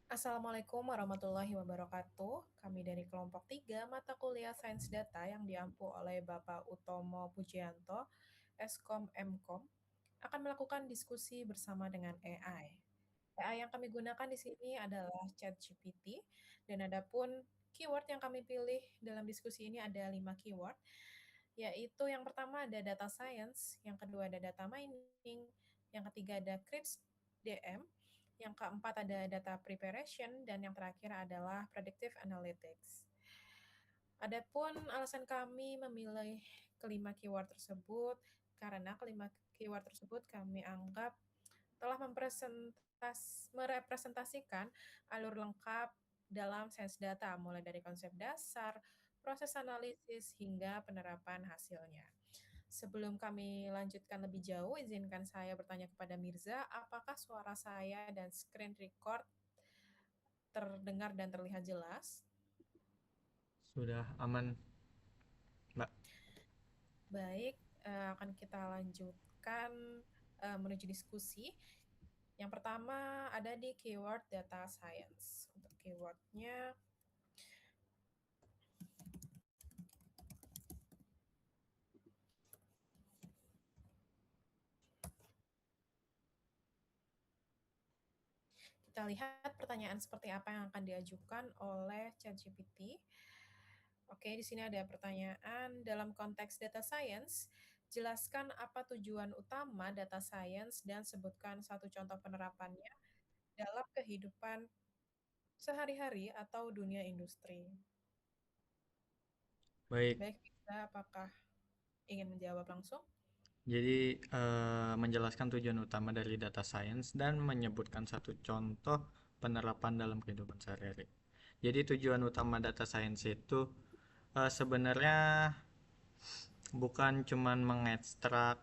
Assalamualaikum warahmatullahi wabarakatuh. Kami dari kelompok 3 mata kuliah Sains Data yang diampu oleh Bapak Utomo Pujianto, Eskom Mkom, akan melakukan diskusi bersama dengan AI. AI yang kami gunakan di sini adalah ChatGPT, dan adapun keyword yang kami pilih dalam diskusi ini ada 5 keyword, yaitu yang pertama ada data science, yang kedua ada data mining, yang ketiga ada CRISP DM, yang keempat ada data preparation, dan yang terakhir adalah predictive analytics. Adapun alasan kami memilih kelima keyword tersebut, karena kelima keyword tersebut kami anggap telah merepresentasikan alur lengkap dalam sains data, mulai dari konsep dasar, proses analisis, hingga penerapan hasilnya. Sebelum kami lanjutkan lebih jauh, izinkan saya bertanya kepada Mirza, apakah suara saya dan screen record terdengar dan terlihat jelas? Sudah aman, Mbak. Baik, akan kita lanjutkan menuju diskusi. Yang pertama ada di keyword data science. Untuk keywordnya, kita lihat pertanyaan seperti apa yang akan diajukan oleh ChatGPT. Oke, di sini ada pertanyaan dalam konteks data science. Jelaskan apa tujuan utama data science dan sebutkan satu contoh penerapannya dalam kehidupan sehari-hari atau dunia industri. Baik, Baik, Mirza, apakah ingin menjawab langsung? jadi menjelaskan tujuan utama dari data science dan menyebutkan satu contoh penerapan dalam kehidupan sehari-hari. Jadi tujuan utama data science itu sebenarnya bukan cuman mengekstrak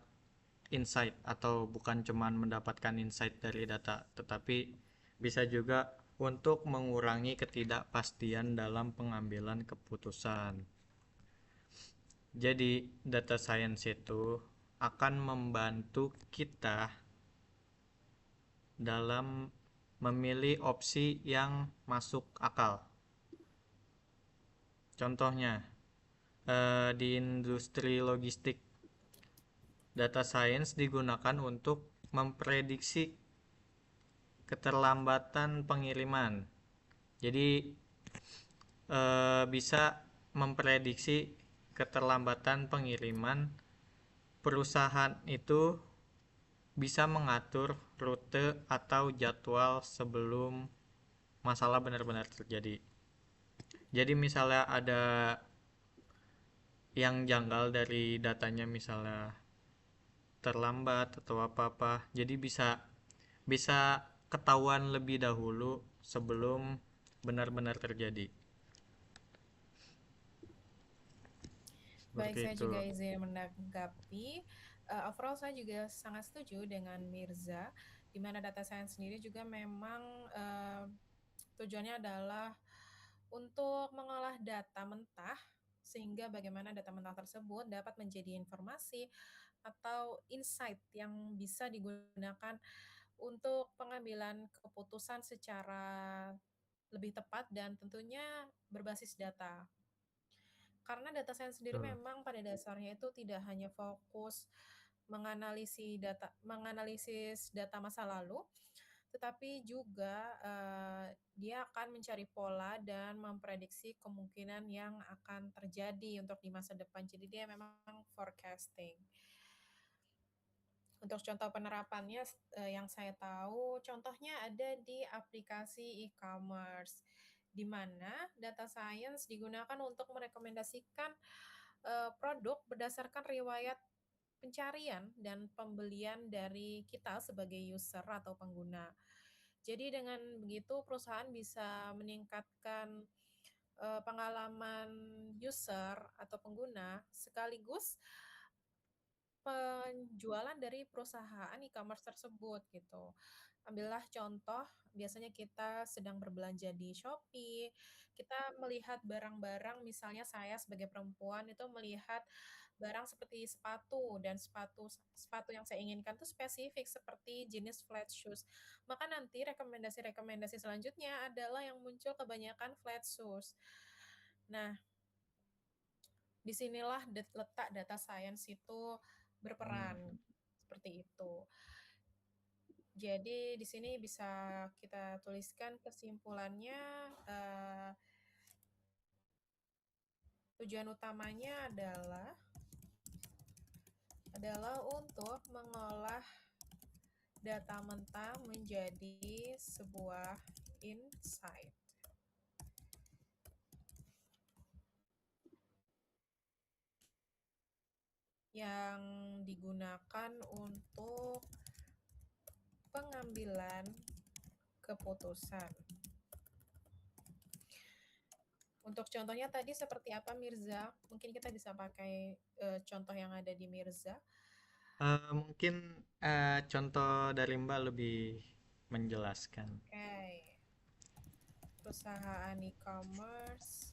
insight atau bukan cuman mendapatkan insight dari data, tetapi bisa juga untuk mengurangi ketidakpastian dalam pengambilan keputusan. Jadi, data science itu akan membantu kita dalam memilih opsi yang masuk akal. Contohnya, di industri logistik, data science digunakan untuk memprediksi keterlambatan pengiriman. Jadi, bisa memprediksi keterlambatan pengiriman. Perusahaan itu bisa mengatur rute atau jadwal sebelum masalah benar-benar terjadi. Jadi misalnya ada yang janggal dari datanya, misalnya terlambat atau apa-apa, jadi bisa bisa ketahuan lebih dahulu sebelum benar-benar terjadi. Baik, Seperti saya itu. juga izin menanggapi. Overall saya juga sangat setuju dengan Mirza, di mana data science sendiri juga memang tujuannya adalah untuk mengolah data mentah, sehingga bagaimana data mentah tersebut dapat menjadi informasi atau insight yang bisa digunakan untuk pengambilan keputusan secara lebih tepat dan tentunya berbasis data. Karena data science sendiri Betul. memang pada dasarnya itu tidak hanya fokus menganalisis data masa lalu, tetapi juga dia akan mencari pola dan memprediksi kemungkinan yang akan terjadi untuk di masa depan. Jadi dia memang forecasting. Untuk contoh penerapannya yang saya tahu, contohnya ada di aplikasi e-commerce, di mana data science digunakan untuk merekomendasikan produk berdasarkan riwayat pencarian dan pembelian dari kita sebagai user atau pengguna. Jadi dengan begitu perusahaan bisa meningkatkan pengalaman user atau pengguna sekaligus penjualan dari perusahaan e-commerce tersebut gitu. Ambillah contoh, biasanya kita sedang berbelanja di Shopee, kita melihat barang-barang, misalnya saya sebagai perempuan itu melihat barang seperti sepatu, dan sepatu sepatu yang saya inginkan tuh spesifik seperti jenis flat shoes. Maka nanti rekomendasi-rekomendasi selanjutnya adalah yang muncul kebanyakan flat shoes. Nah, disinilah letak data science itu berperan seperti itu. Jadi di sini bisa kita tuliskan kesimpulannya, tujuan utamanya adalah untuk mengolah data mentah menjadi sebuah insight yang digunakan untuk pengambilan keputusan. Untuk contohnya tadi seperti apa, Mirza? Mungkin kita bisa pakai contoh yang ada di Mirza. Mungkin contoh dari Mbak lebih menjelaskan. Oke, perusahaan e-commerce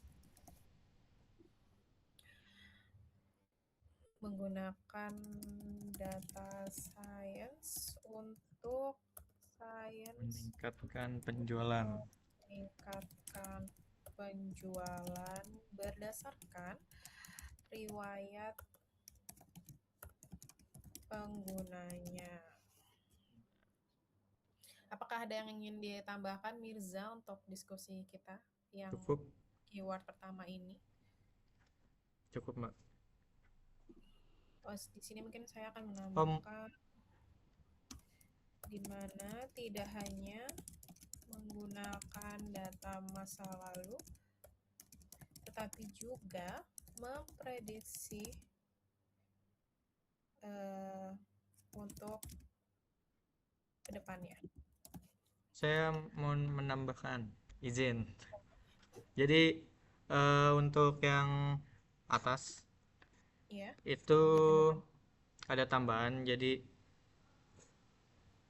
menggunakan data science untuk Meningkatkan penjualan. meningkatkan penjualan berdasarkan riwayat penggunanya. Apakah ada yang ingin ditambahkan, Mirza, untuk diskusi kita yang Cukup, keyword pertama ini? cukup Mbak. Oh, di sini mungkin saya akan Om, menambahkan di mana tidak hanya menggunakan data masa lalu, tetapi juga memprediksi untuk kedepannya. saya mau menambahkan izin. Jadi untuk yang atas Ya, itu untuk ada tambahan. Jadi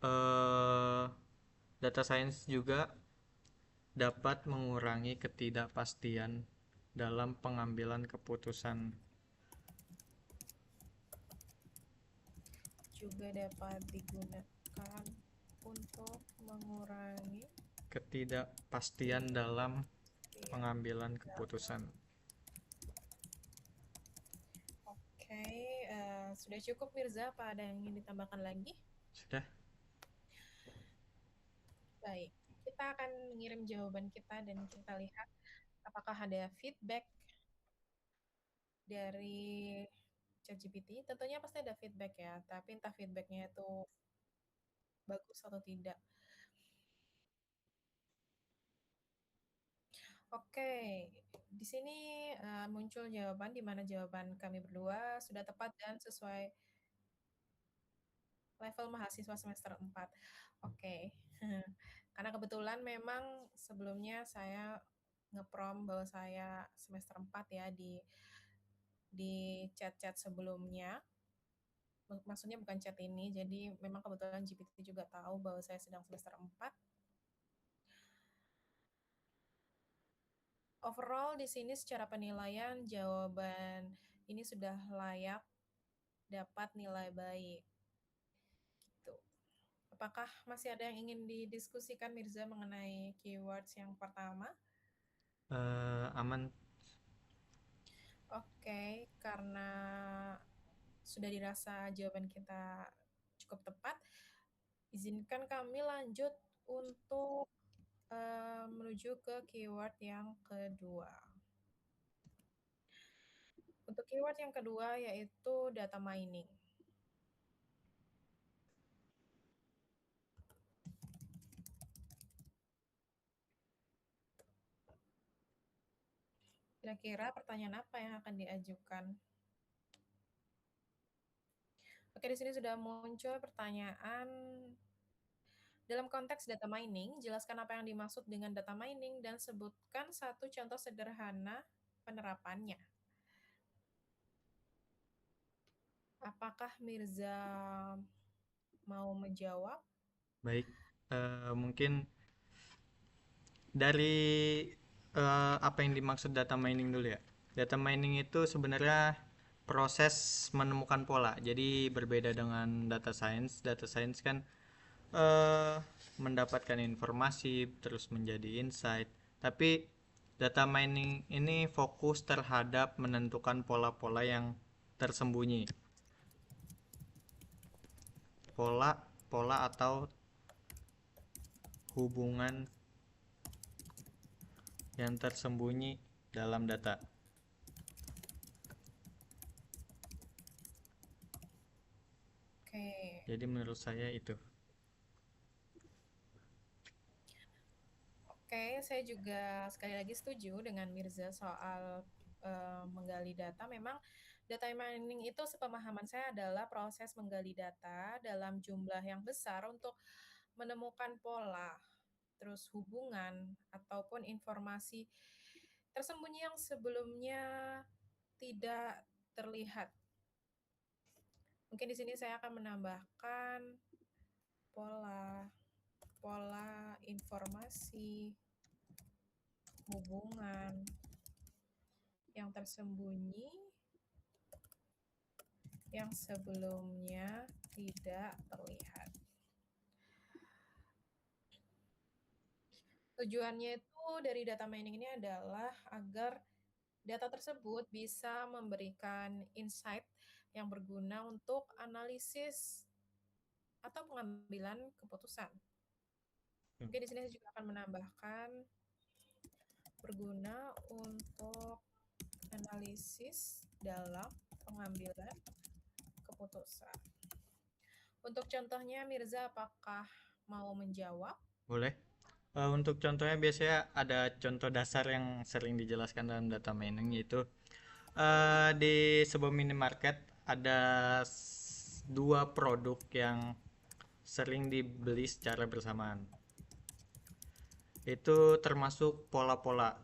eh, data science juga dapat mengurangi ketidakpastian dalam pengambilan keputusan. juga dapat digunakan untuk mengurangi Ketidakpastian dalam pengambilan keputusan. Oke, sudah cukup, Mirza. Apa ada yang ingin ditambahkan lagi? Sudah? Baik, kita akan mengirim jawaban kita dan kita lihat apakah ada feedback dari ChatGPT. Tentunya pasti ada feedback ya, tapi entah feedbacknya itu bagus atau tidak. Oke, di sini muncul jawaban di mana jawaban kami berdua sudah tepat dan sesuai level mahasiswa semester 4. Oke. Karena kebetulan memang sebelumnya saya ngeprom bahwa saya semester 4 ya di chat-chat sebelumnya. Maksudnya bukan chat ini, jadi memang kebetulan GPT juga tahu bahwa saya sedang semester 4. Overall di sini secara penilaian jawaban ini sudah layak dapat nilai baik. Gitu. Apakah masih ada yang ingin didiskusikan, Mirza, mengenai keywords yang pertama? Aman. Oke, karena sudah dirasa jawaban kita cukup tepat, izinkan kami lanjut untuk menuju ke keyword yang kedua. Untuk keyword yang kedua yaitu data mining. Kira-kira pertanyaan apa yang akan diajukan? Oke, di sini sudah muncul pertanyaan. Dalam konteks data mining, jelaskan apa yang dimaksud dengan data mining dan sebutkan satu contoh sederhana penerapannya. Apakah Mirza mau menjawab? Baik. Mungkin dari apa yang dimaksud data mining dulu ya. Data mining itu sebenarnya proses menemukan pola. Jadi berbeda dengan data science. Data science kan eh, mendapatkan informasi terus menjadi insight. Tapi data mining ini fokus terhadap menentukan pola-pola yang tersembunyi. Pola atau hubungan yang tersembunyi dalam data. Oke. Jadi menurut saya itu. Oke, saya juga sekali lagi setuju dengan Mirza soal menggali data. Memang data mining itu sepemahaman saya adalah proses menggali data dalam jumlah yang besar untuk menemukan pola, terus hubungan ataupun informasi tersembunyi yang sebelumnya tidak terlihat. Mungkin di sini saya akan menambahkan pola, pola informasi, hubungan yang tersembunyi yang sebelumnya tidak terlihat. Tujuannya itu dari data mining ini adalah agar data tersebut bisa memberikan insight yang berguna untuk analisis atau pengambilan keputusan. Mungkin di sini saya juga akan menambahkan berguna untuk analisis dalam pengambilan keputusan. Untuk contohnya, Mirza, apakah mau menjawab? Boleh? Untuk contohnya biasanya ada contoh dasar yang sering dijelaskan dalam data mining, yaitu di sebuah minimarket ada dua produk yang sering dibeli secara bersamaan. Itu termasuk pola-pola.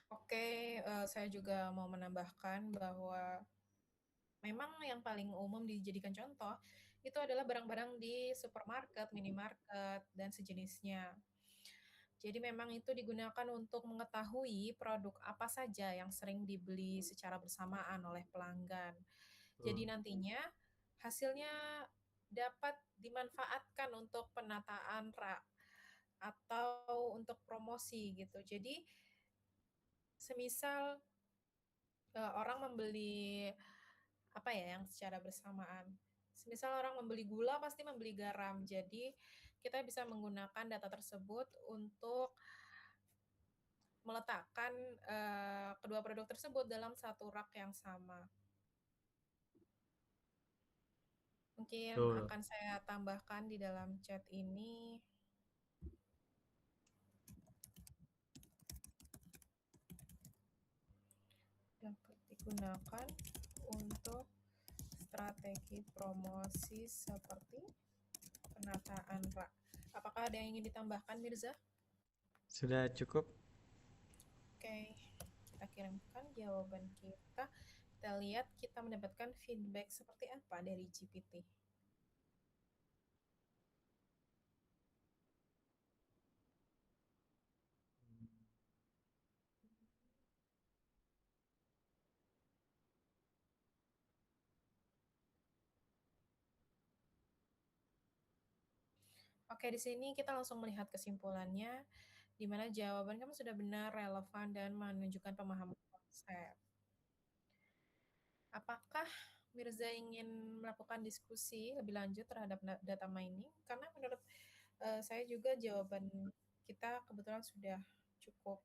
Oke, saya juga mau menambahkan bahwa memang yang paling umum dijadikan contoh itu adalah barang-barang di supermarket, minimarket, dan sejenisnya. Jadi memang itu digunakan untuk mengetahui produk apa saja yang sering dibeli secara bersamaan oleh pelanggan. Jadi nantinya hasilnya dapat dimanfaatkan untuk penataan rak atau untuk promosi gitu. Jadi semisal orang membeli apa ya yang secara bersamaan. Semisal orang membeli gula pasti membeli garam. Jadi kita bisa menggunakan data tersebut untuk meletakkan kedua produk tersebut dalam satu rak yang sama. Mungkin Betul. akan saya tambahkan di dalam chat ini dapat digunakan untuk strategi promosi seperti penataan rak. Apakah ada yang ingin ditambahkan, Mirza? Sudah cukup? Oke, kita kirimkan jawaban kita. Kita lihat kita mendapatkan feedback seperti apa dari GPT. Oke, di sini kita langsung melihat kesimpulannya, di mana jawaban kamu sudah benar, relevan, dan menunjukkan pemahaman konsep. Apakah Mirza ingin melakukan diskusi lebih lanjut terhadap data mining? Karena menurut saya juga jawaban kita kebetulan sudah cukup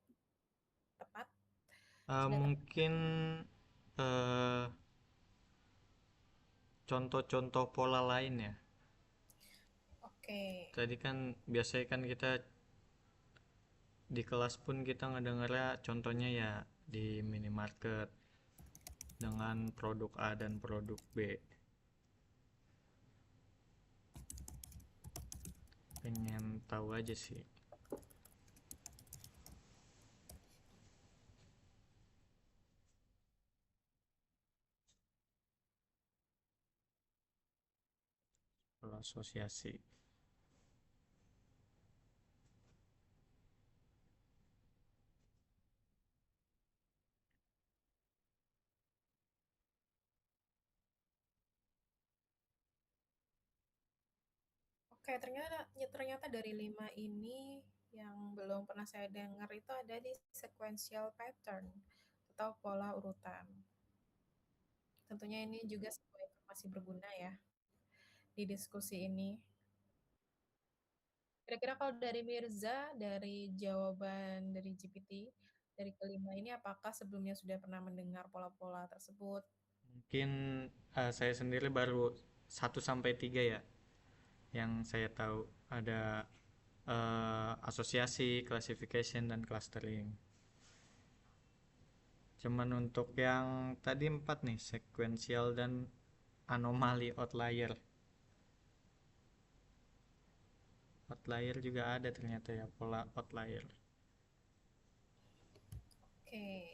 tepat, sudah tepat. Mungkin eh, contoh-contoh pola lain ya. Oke, Tadi kan biasanya kan kita di kelas pun kita ngedengarnya contohnya ya di minimarket dengan produk A dan produk B. Pengen tahu aja sih. asosiasi. Oke, ternyata dari 5 ini yang belum pernah saya dengar itu ada di sequential pattern atau pola urutan. Tentunya ini juga sebuah informasi berguna ya di diskusi ini. Kira-kira kalau dari Mirza, dari jawaban dari GPT, dari kelima ini apakah sebelumnya sudah pernah mendengar pola-pola tersebut? Mungkin saya sendiri baru 1 sampai 3 ya yang saya tahu, ada asosiasi, classification, dan clustering. Cuman untuk yang tadi 4 nih, sequential dan anomali outlier. Outlier juga ada ternyata ya, pola outlier. Oke.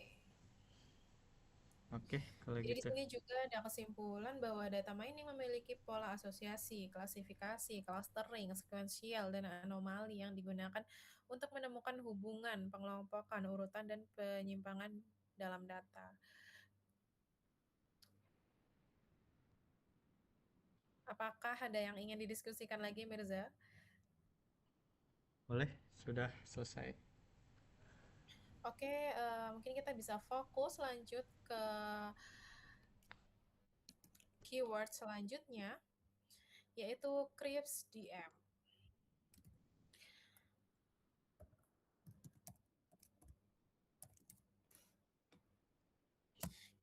Oke, kalau Jadi di gitu. sini juga ada kesimpulan bahwa data mining memiliki pola asosiasi, klasifikasi, clustering, sequential, dan anomali yang digunakan untuk menemukan hubungan, pengelompokan, urutan, dan penyimpangan dalam data. Apakah ada yang ingin didiskusikan lagi, Mirza? Boleh, sudah selesai. Oke, mungkin kita bisa fokus lanjut ke keyword selanjutnya, yaitu Crisp DM.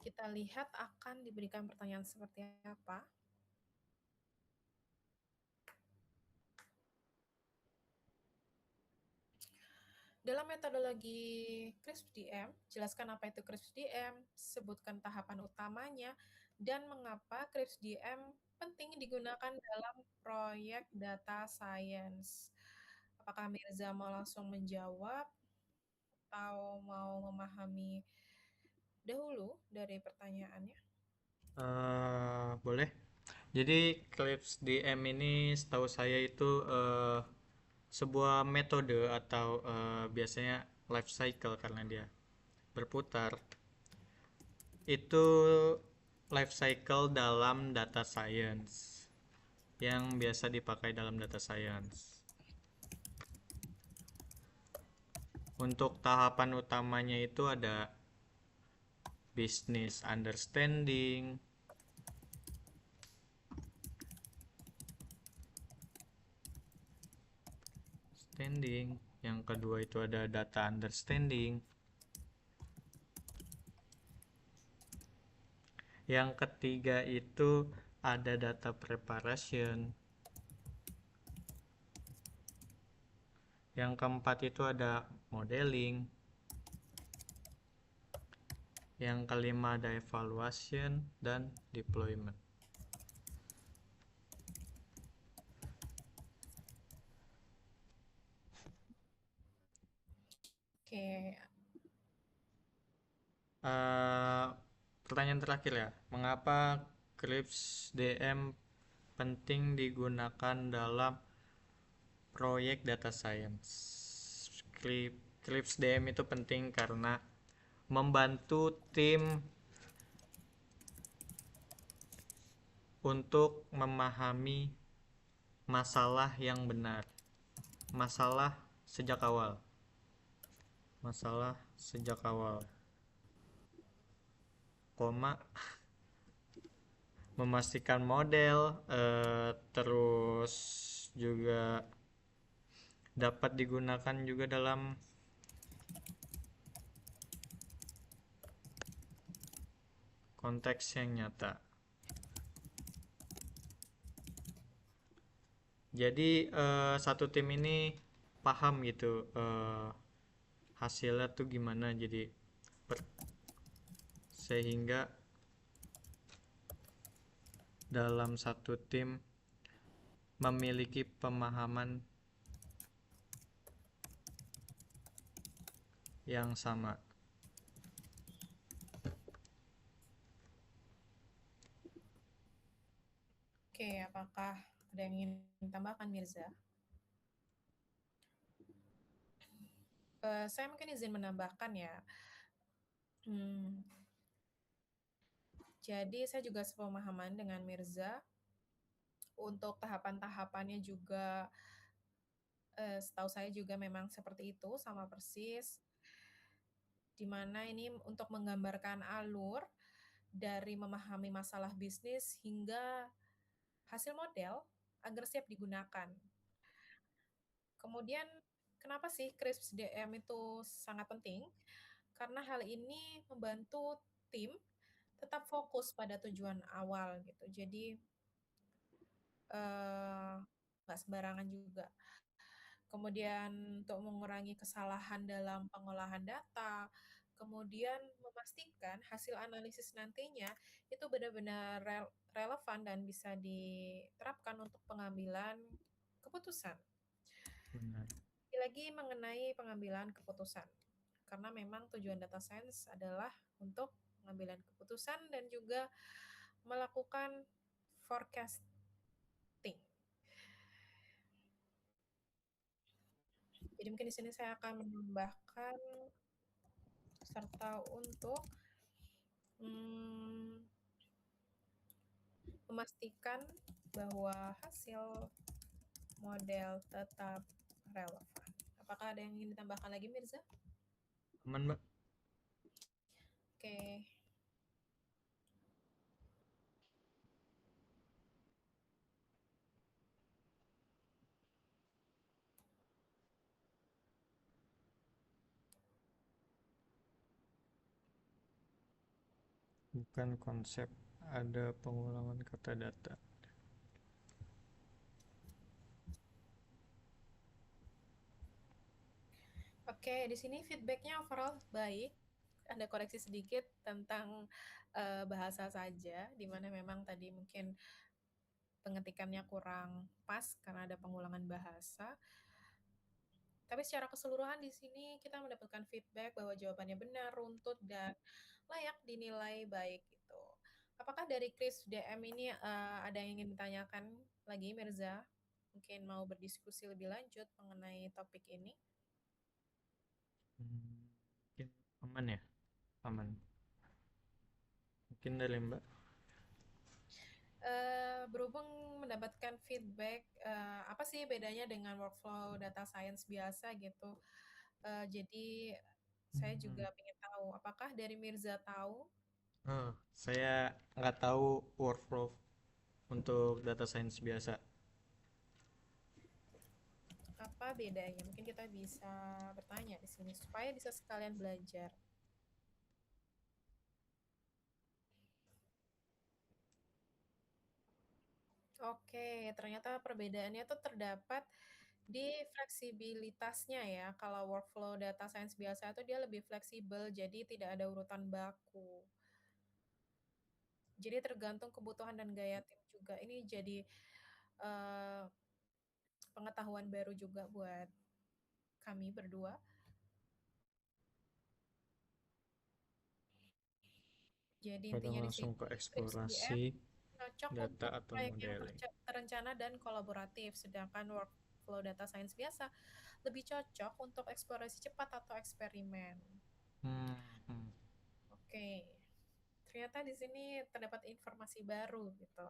Kita lihat akan diberikan pertanyaan seperti apa. Dalam metodologi CRISP-DM, jelaskan apa itu CRISP-DM, sebutkan tahapan utamanya, dan mengapa CRISP-DM penting digunakan dalam proyek data science. Apakah Mirza mau langsung menjawab atau mau memahami dahulu dari pertanyaannya? Boleh. Jadi Clips DM ini setahu saya itu sebuah metode atau biasanya life cycle karena dia berputar. Itu life cycle dalam data science yang biasa dipakai dalam data science. Untuk tahapan utamanya itu ada business understanding, yang kedua itu ada data understanding, yang ketiga itu ada data preparation, yang keempat itu ada modeling, yang kelima ada evaluation dan deployment. Oke, Pertanyaan terakhir ya, mengapa Clips DM penting digunakan dalam proyek data science? Clips DM itu penting karena membantu tim untuk memahami masalah yang benar, masalah sejak awal, masalah sejak awal, koma, memastikan model, terus juga dapat digunakan juga dalam konteks yang nyata. Jadi satu tim ini paham gitu hasilnya tuh gimana, jadi sehingga dalam satu tim memiliki pemahaman yang sama. oke, apakah ada yang ingin Mirza. Saya mungkin izin menambahkan ya. Jadi saya juga sepemahaman dengan Mirza. Untuk tahapan-tahapannya juga setahu saya juga memang seperti itu, sama persis. Di mana ini untuk menggambarkan alur dari memahami masalah bisnis hingga hasil model agar siap digunakan. Kemudian kenapa sih CRISP DM itu sangat penting? Karena hal ini membantu tim tetap fokus pada tujuan awal gitu. Jadi nggak sembarangan juga. Kemudian untuk mengurangi kesalahan dalam pengolahan data, kemudian memastikan hasil analisis nantinya itu benar-benar relevan dan bisa diterapkan untuk pengambilan keputusan. Benar. Lagi mengenai pengambilan keputusan, karena memang tujuan data science adalah untuk pengambilan keputusan dan juga melakukan forecasting. Jadi mungkin di sini saya akan menambahkan serta untuk memastikan bahwa hasil model tetap relevan. Apakah ada yang ingin ditambahkan lagi, Mirza? Aman, Mbak. Oke. Bukan konsep, ada pengulangan kata data. Oke, di sini feedbacknya overall baik. Ada koreksi sedikit tentang bahasa saja, di mana memang tadi mungkin pengetikannya kurang pas karena ada pengulangan bahasa. Tapi secara keseluruhan di sini kita mendapatkan feedback bahwa jawabannya benar, runtut, dan layak dinilai baik gitu. Apakah dari Chris DM ini ada yang ingin ditanyakan lagi, Mirza? Mungkin mau berdiskusi lebih lanjut mengenai topik ini? Mungkin aman ya? Aman. Mungkin dari Mbak. Berhubung mendapatkan feedback, apa sih bedanya dengan workflow data science biasa gitu? Jadi saya juga ingin tahu, apakah dari Mirza tahu Saya nggak tahu workflow untuk data science biasa. apa bedanya? Mungkin kita bisa bertanya di sini supaya bisa sekalian belajar. Oke, ternyata perbedaannya tuh terdapat di fleksibilitasnya ya. Kalau workflow data science biasa itu dia lebih fleksibel, jadi tidak ada urutan baku. Jadi tergantung kebutuhan dan gaya tim juga. Ini jadi eh, pengetahuan baru juga buat kami berdua. Jadi Pada intinya di langsung sini ke Scripts DM eksplorasi cocok data untuk atau proyek yang modeling. terencana dan kolaboratif, sedangkan workflow data science biasa lebih cocok untuk eksplorasi cepat atau eksperimen. Hmm, hmm. Oke, ternyata di sini terdapat informasi baru gitu.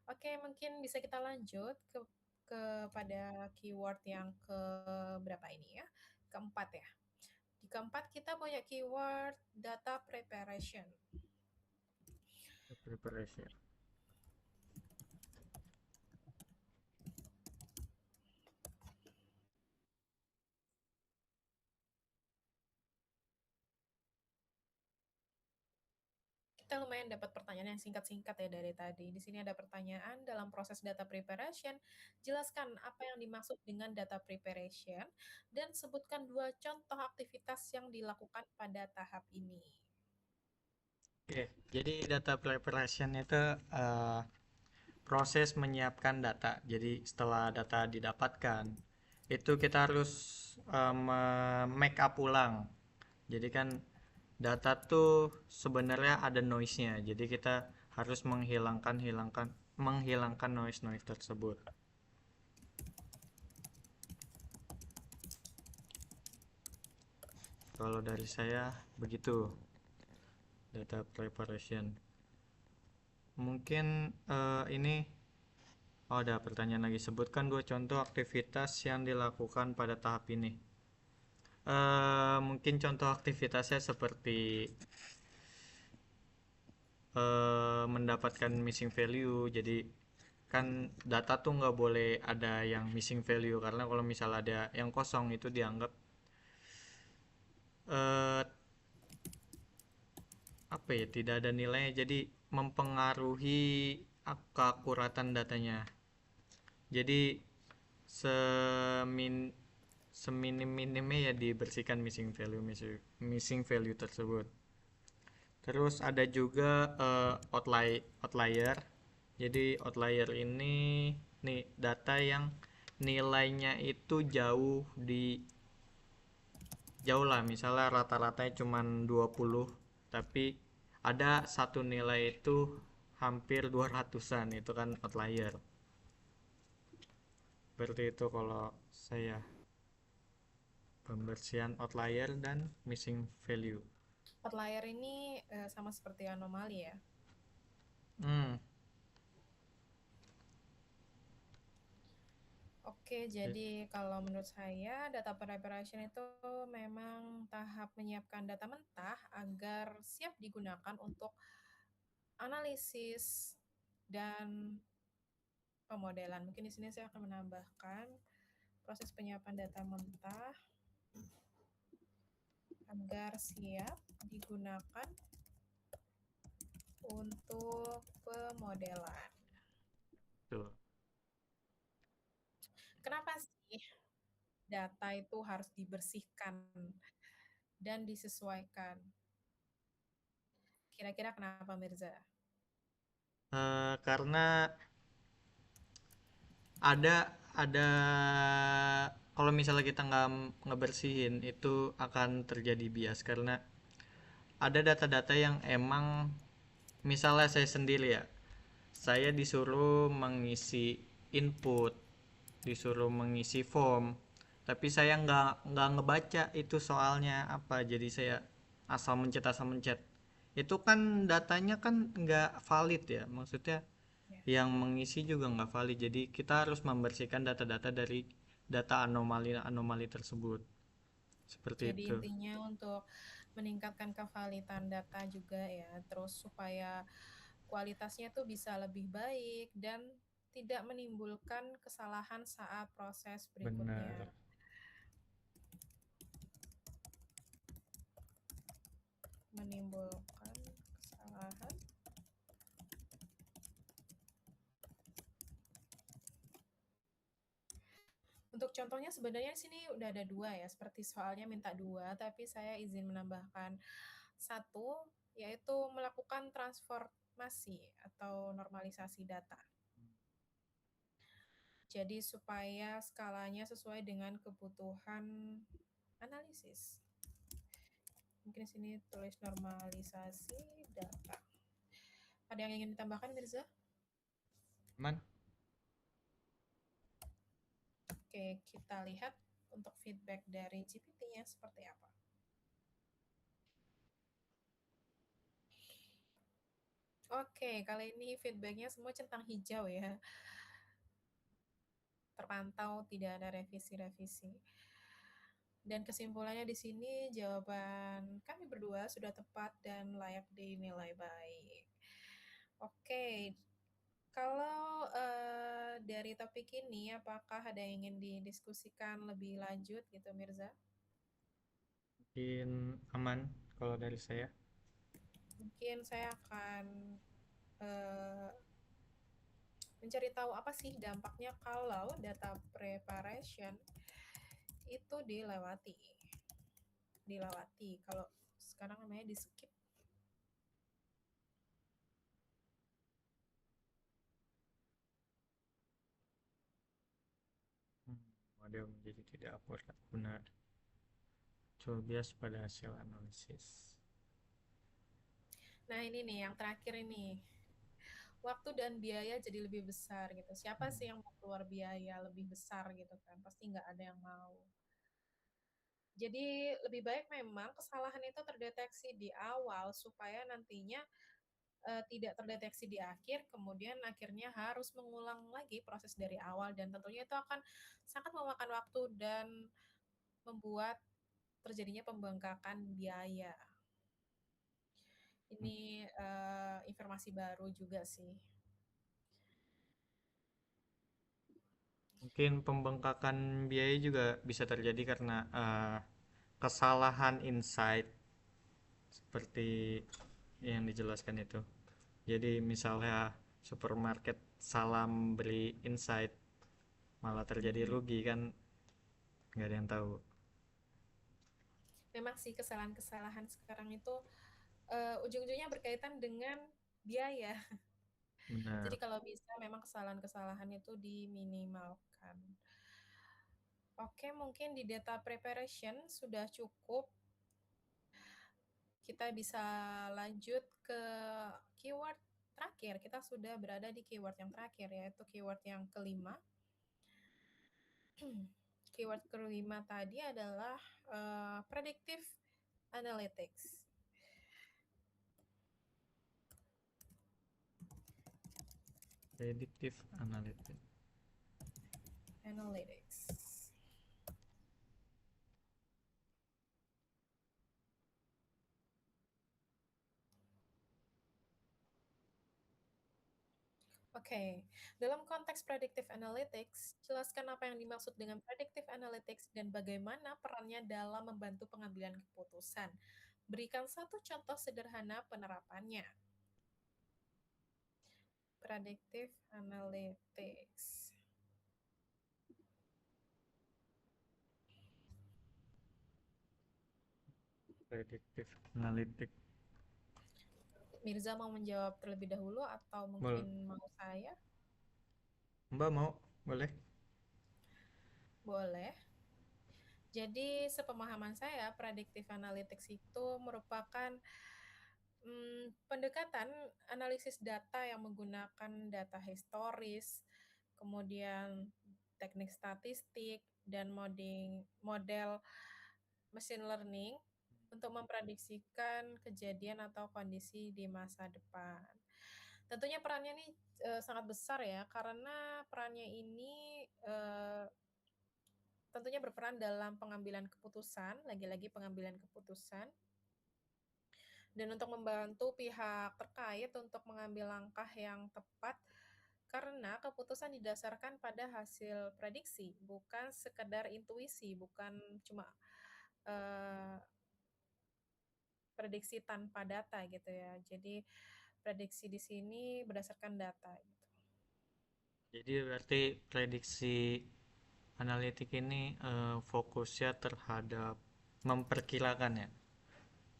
Oke, mungkin bisa kita lanjut kepada keyword yang ke berapa ini ya? Keempat ya. Di keempat kita punya keyword data preparation. Preparation. Kita lumayan dapat pertanyaan yang singkat-singkat ya dari tadi. Di sini ada pertanyaan dalam proses data preparation, jelaskan apa yang dimaksud dengan data preparation dan sebutkan 2 contoh aktivitas yang dilakukan pada tahap ini. Oke, jadi data preparation itu proses menyiapkan data. Jadi setelah data didapatkan, itu kita harus make up ulang. Jadi kan data tuh sebenarnya ada noise-nya. Jadi kita harus menghilangkan menghilangkan noise-noise tersebut. Kalau dari saya begitu, data preparation. Mungkin ini ada pertanyaan lagi. Sebutkan dua contoh aktivitas yang dilakukan pada tahap ini. Mungkin contoh aktivitasnya seperti mendapatkan missing value. Jadi kan data tuh nggak boleh ada yang missing value, karena kalau misal ada yang kosong itu dianggap eh, apa ya, tidak ada nilainya, jadi mempengaruhi keakuratan datanya. Jadi semin seminim-minimnya ya dibersihkan missing value tersebut. Terus ada juga outlier. Jadi outlier ini nih data yang nilainya itu jauh lah, misalnya rata-ratanya cuma 20, tapi ada satu nilai itu hampir 200-an, itu kan outlier. Seperti itu kalau saya, pembersihan outlier dan missing value. Outlier ini sama seperti anomali ya. Hmm. Oke, jadi kalau menurut saya data preparation itu memang tahap menyiapkan data mentah agar siap digunakan untuk analisis dan pemodelan. Mungkin di sini saya akan menambahkan proses penyiapan data mentah agar siap digunakan untuk pemodelan. Tuh. Kenapa sih data itu harus dibersihkan dan disesuaikan? Kira-kira kenapa, Mirza? Karena ada kalau misalnya kita nggak ngebersihin itu akan terjadi bias, karena ada data-data yang emang, misalnya saya sendiri ya, saya disuruh mengisi input, disuruh mengisi form, tapi saya nggak ngebaca itu soalnya apa, jadi saya asal mencet, itu kan datanya kan nggak valid ya, maksudnya Ya. yang mengisi juga nggak valid. Jadi kita harus membersihkan data-data dari data anomali-anomali tersebut, seperti Jadi itu. intinya untuk meningkatkan kevalitan data juga ya, terus supaya kualitasnya tuh bisa lebih baik dan tidak menimbulkan kesalahan saat proses berikutnya. Benar. Menimbulkan kesalahan. Untuk contohnya sebenarnya di sini udah ada dua ya, seperti soalnya minta dua, tapi saya izin menambahkan satu, yaitu melakukan transformasi atau normalisasi data. Jadi supaya skalanya sesuai dengan kebutuhan analisis. Mungkin di sini tulis normalisasi data. Ada yang ingin ditambahkan, Mirza? Aman. Oke, kita lihat untuk feedback dari GPT-nya seperti apa. Oke, kali ini feedbacknya semua centang hijau ya. Terpantau tidak ada revisi-revisi. Dan kesimpulannya di sini jawaban kami berdua sudah tepat dan layak dinilai baik. Oke, kalau dari topik ini apakah ada yang ingin didiskusikan lebih lanjut gitu, Mirza? Mungkin aman kalau dari saya. Mungkin saya akan eh, mencari tahu apa sih dampaknya kalau data preparation itu dilewati. Kalau sekarang namanya di skip. Model menjadi tidak akurat. Benar. Coba bias pada hasil analisis. Nah ini nih yang terakhir ini, waktu dan biaya jadi lebih besar gitu. Siapa Hmm. sih yang mau keluar biaya lebih besar gitu kan? Pasti nggak ada yang mau. Jadi lebih baik memang kesalahan itu terdeteksi di awal supaya nantinya tidak terdeteksi di akhir, kemudian akhirnya harus mengulang lagi proses dari awal dan tentunya itu akan sangat memakan waktu dan membuat terjadinya pembengkakan biaya. Ini informasi baru juga sih. Mungkin pembengkakan biaya juga bisa terjadi karena kesalahan insight seperti yang dijelaskan itu. Jadi misalnya supermarket salah beri insight malah terjadi Mhm. rugi kan, nggak ada yang tahu. Memang sih kesalahan-kesalahan sekarang itu ujung-ujungnya berkaitan dengan biaya. Jadi Benar. kalau bisa memang kesalahan-kesalahan itu diminimalkan. Oke, mungkin di data preparation sudah cukup. Kita bisa lanjut ke keyword terakhir. Kita sudah berada di keyword yang terakhir, yaitu keyword yang kelima. Keyword kelima tadi adalah predictive analytics. Predictive analytics. Analytics. Oke, dalam konteks predictive analytics, jelaskan apa yang dimaksud dengan predictive analytics dan bagaimana perannya dalam membantu pengambilan keputusan. Berikan satu contoh sederhana penerapannya. Predictive analytics. Predictive analytics. Mirza mau menjawab terlebih dahulu atau Boleh. mungkin mau saya? Mbak mau? Boleh? Boleh. Jadi, sepemahaman saya, predictive analytics itu merupakan pendekatan analisis data yang menggunakan data historis, kemudian teknik statistik, dan model machine learning untuk memprediksikan kejadian atau kondisi di masa depan. Tentunya perannya ini sangat besar ya, karena perannya ini tentunya berperan dalam pengambilan keputusan, lagi-lagi pengambilan keputusan, dan untuk membantu pihak terkait untuk mengambil langkah yang tepat karena keputusan didasarkan pada hasil prediksi, bukan sekedar intuisi, bukan cuma eh, prediksi tanpa data gitu ya. Jadi prediksi di sini berdasarkan data gitu. Jadi berarti prediksi analitik ini fokusnya terhadap memperkirakan ya,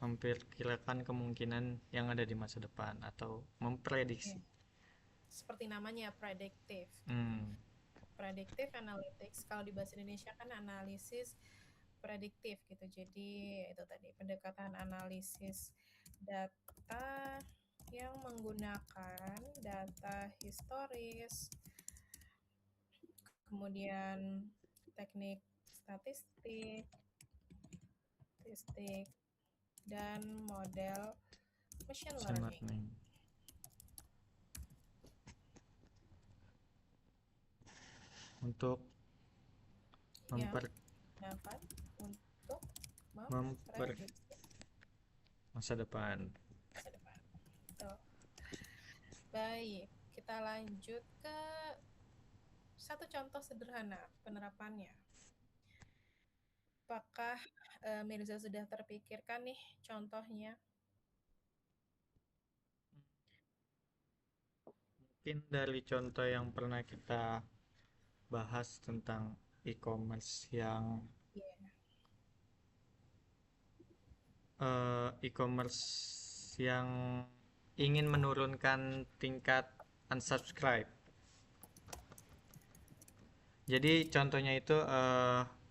memperkirakan kemungkinan yang ada di masa depan atau memprediksi. Ya, seperti namanya prediktif gitu. Hmm, Predictive analytics kalau di bahasa Indonesia kan analisis prediktif gitu. Jadi itu tadi pendekatan analisis data yang menggunakan data historis, kemudian teknik statistik, dan model machine machine learning learning. Untuk yang memper dapat untuk memper memprediksi masa depan. masa depan. Tuh. Baik, kita lanjut ke satu contoh sederhana penerapannya. Apakah Mirza sudah terpikirkan nih contohnya? Mungkin dari contoh yang pernah kita bahas tentang e-commerce yang Iya. e-commerce yang ingin menurunkan tingkat unsubscribe. Jadi contohnya itu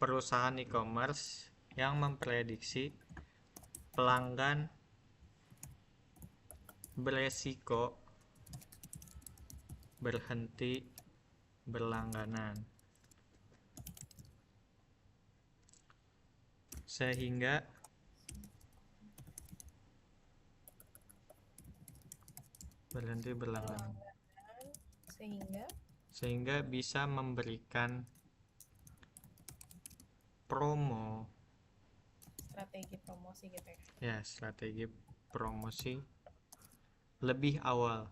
perusahaan e-commerce yang memprediksi pelanggan beresiko berhenti berlangganan. sehingga berhenti berlangganan, berlangganan sehingga sehingga bisa memberikan promo, strategi promosi gitu ya. ya strategi promosi lebih awal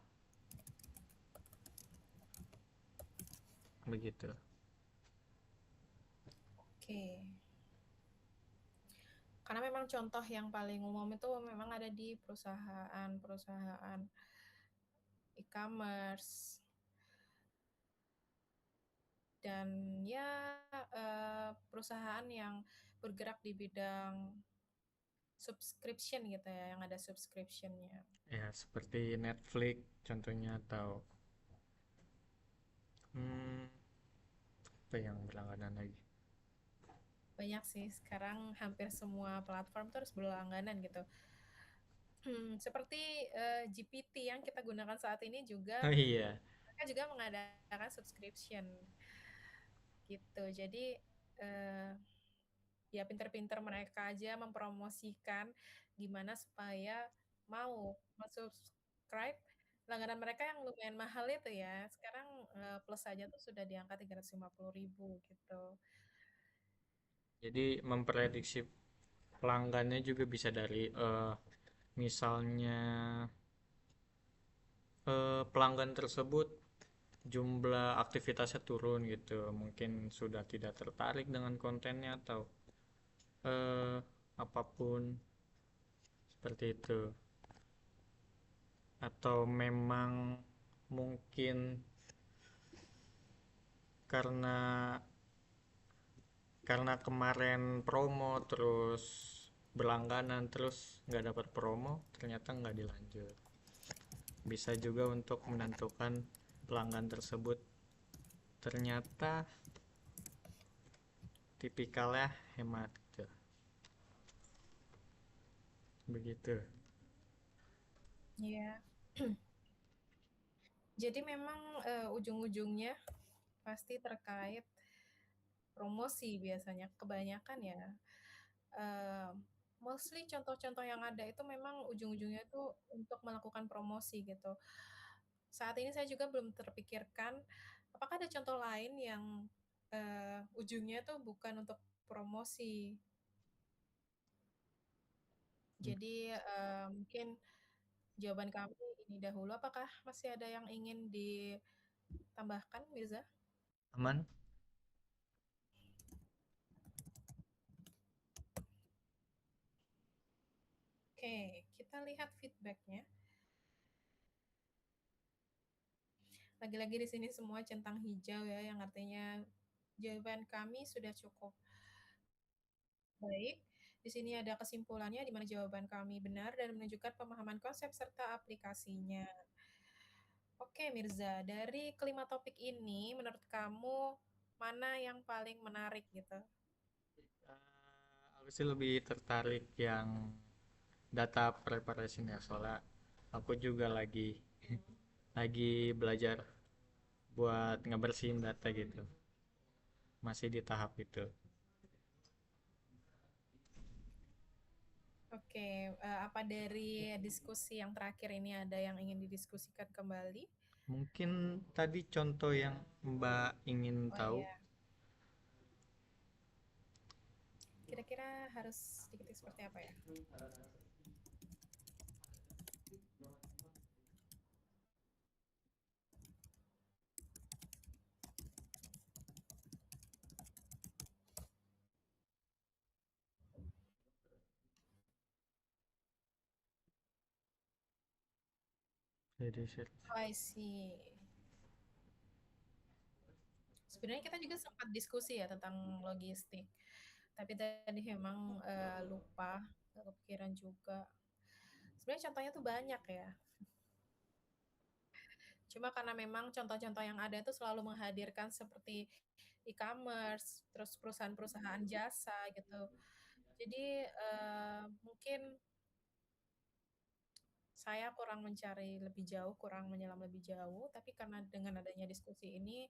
begitu. Oke. Karena memang contoh yang paling umum itu memang ada di perusahaan-perusahaan e-commerce dan ya perusahaan yang bergerak di bidang subscription gitu ya, yang ada subscriptionnya. Ya seperti Netflix contohnya, atau hmm, apa yang berlangganan lagi. Banyak sih sekarang hampir semua platform terus berlangganan gitu. Seperti GPT yang kita gunakan saat ini juga Oh iya. mereka juga mengadakan subscription gitu. Jadi eh, ya pinter-pinter mereka aja mempromosikan gimana supaya mau subscribe langganan mereka yang lumayan mahal itu ya. Sekarang plus saja tuh sudah di angka 350.000 gitu. Jadi memprediksi pelanggannya juga bisa dari misalnya pelanggan tersebut jumlah aktivitasnya turun gitu, mungkin sudah tidak tertarik dengan kontennya atau eh, apapun seperti itu, atau memang mungkin karena kemarin promo terus berlangganan terus nggak dapat promo, ternyata nggak dilanjut. Bisa juga untuk menentukan pelanggan tersebut ternyata tipikalnya hemat gitu. Begitu. Iya. Jadi memang ujung-ujungnya pasti terkait promosi biasanya kebanyakan ya. Eh, Mostly contoh-contoh yang ada itu memang ujung-ujungnya itu untuk melakukan promosi gitu. Saat ini saya juga belum terpikirkan apakah ada contoh lain yang ujungnya tuh bukan untuk promosi. Jadi mungkin jawaban kami ini dahulu. Apakah masih ada yang ingin ditambahkan, Mirza? Aman. Oke, kita lihat feedbacknya. Lagi-lagi di sini semua centang hijau ya, yang artinya jawaban kami sudah cukup baik. Di sini ada kesimpulannya di mana jawaban kami benar dan menunjukkan pemahaman konsep serta aplikasinya. Oke, Mirza, dari kelima topik ini, menurut kamu mana yang paling menarik gitu? Aku sih lebih tertarik yang data preparation ya, soalnya aku juga lagi belajar buat ngebersihin data gitu, masih di tahap itu. Oke, apa dari diskusi yang terakhir ini ada yang ingin didiskusikan kembali? Mungkin tadi contoh yang Mbak ingin Oh tahu. iya, kira-kira harus sedikit seperti apa ya? Jadi Oh, I see. Sebenarnya kita juga sempat diskusi ya tentang logistik, tapi tadi memang lupa, nggak kepikiran juga. Sebenarnya contohnya tuh banyak ya. Cuma karena memang contoh-contoh yang ada itu selalu menghadirkan seperti e-commerce, terus perusahaan-perusahaan jasa gitu. Jadi mungkin saya kurang mencari lebih jauh, kurang menyelam lebih jauh, tapi karena dengan adanya diskusi ini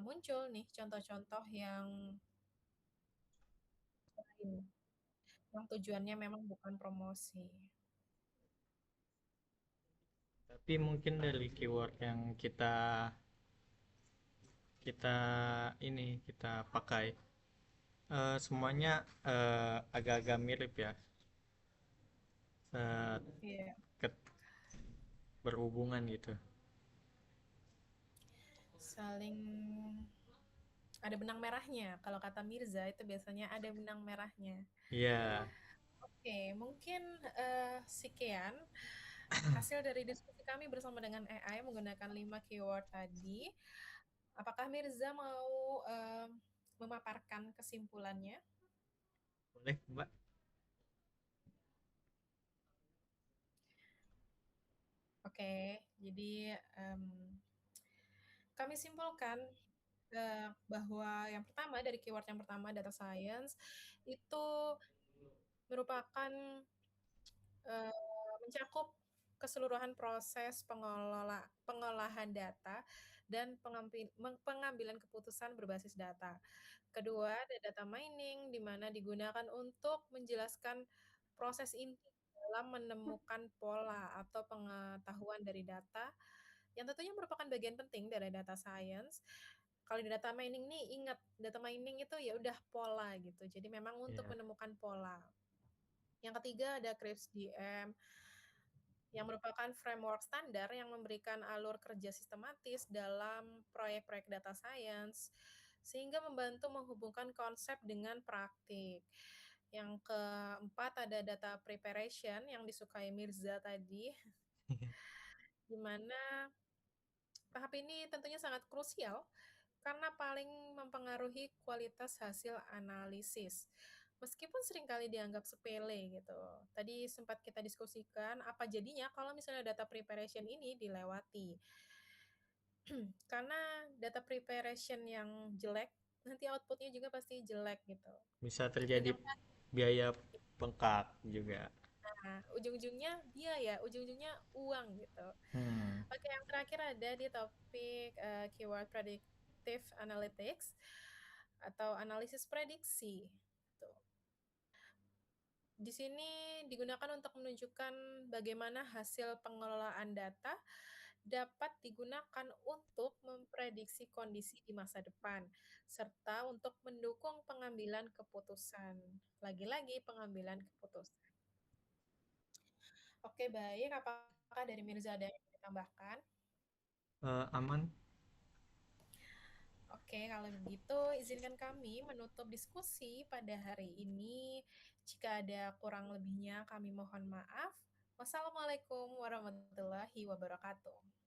muncul nih contoh-contoh yang lain yang tujuannya memang bukan promosi. Tapi mungkin dari keyword yang kita kita kita pakai semuanya agak-agak mirip ya. eh, Iya, Berhubungan gitu. saling ada benang merahnya. Kalau kata Mirza itu biasanya ada benang merahnya. Iya. Oke, mungkin sekian hasil dari diskusi kami bersama dengan AI menggunakan 5 keyword tadi. Apakah Mirza mau memaparkan kesimpulannya? Boleh, Mbak? Oke, jadi kami simpulkan bahwa yang pertama dari keyword yang pertama data science itu merupakan mencakup keseluruhan proses pengolahan data dan pengambilan keputusan berbasis data. Kedua, ada data mining di mana digunakan untuk menjelaskan proses inti dalam menemukan pola atau pengetahuan dari data yang tentunya merupakan bagian penting dari data science. Kalau di data mining nih ingat data mining itu ya udah pola gitu. Jadi memang untuk Iya. menemukan pola. Yang ketiga ada Krebs DM yang merupakan framework standar yang memberikan alur kerja sistematis dalam proyek-proyek data science sehingga membantu menghubungkan konsep dengan praktik. Yang keempat ada data preparation yang disukai Mirza tadi, di mana tahap ini tentunya sangat krusial karena paling mempengaruhi kualitas hasil analisis. Meskipun seringkali dianggap sepele gitu. Tadi sempat kita diskusikan apa jadinya kalau misalnya data preparation ini dilewati. Karena data preparation yang jelek, nanti outputnya juga pasti jelek gitu. Bisa terjadi Dengan biaya bengkak juga. ujung-ujungnya biaya, ujung-ujungnya uang gitu. Hmm. Oke, yang terakhir ada di topik keyword predictive analytics atau analisis prediksi. Tuh. Di sini digunakan untuk menunjukkan bagaimana hasil pengelolaan data dapat digunakan untuk memprediksi kondisi di masa depan, serta untuk mendukung pengambilan keputusan. Lagi-lagi pengambilan keputusan. Oke, baik. Apakah dari Mirza ada yang ditambahkan? Aman. Oke, kalau begitu izinkan kami menutup diskusi pada hari ini. Jika ada kurang lebihnya, kami mohon maaf. Wassalamualaikum warahmatullahi wabarakatuh.